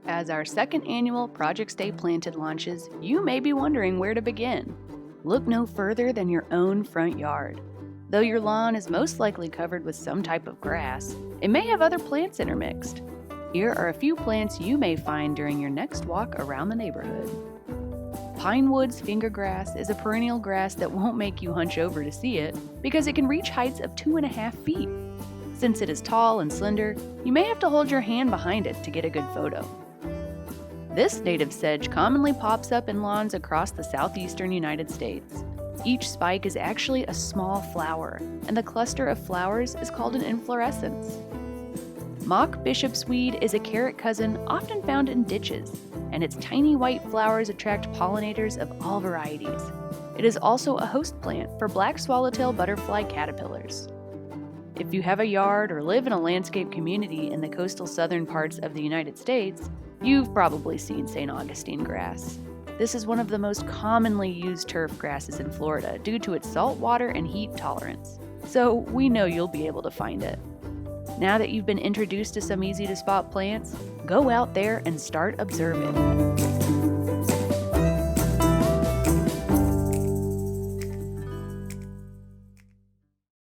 As our second annual Project Stay Planted launches, you may be wondering where to begin. Look no further than your own front yard. Though your lawn is most likely covered with some type of grass, it may have other plants intermixed. Here are a few plants you may find during your next walk around the neighborhood. Pinewood's fingergrass is a perennial grass that won't make you hunch over to see it because it can reach heights of 2.5 feet. Since it is tall and slender, you may have to hold your hand behind it to get a good photo. This native sedge commonly pops up in lawns across the southeastern United States. Each spike is actually a small flower, and the cluster of flowers is called an inflorescence. Mock bishopsweed is a carrot cousin often found in ditches, and its tiny white flowers attract pollinators of all varieties. It is also a host plant for black swallowtail butterfly caterpillars. If you have a yard or live in a landscape community in the coastal southern parts of the United States, you've probably seen St. Augustine grass. This is one of the most commonly used turf grasses in Florida due to its salt water and heat tolerance, so we know you'll be able to find it. Now that you've been introduced to some easy-to-spot plants, go out there and start observing.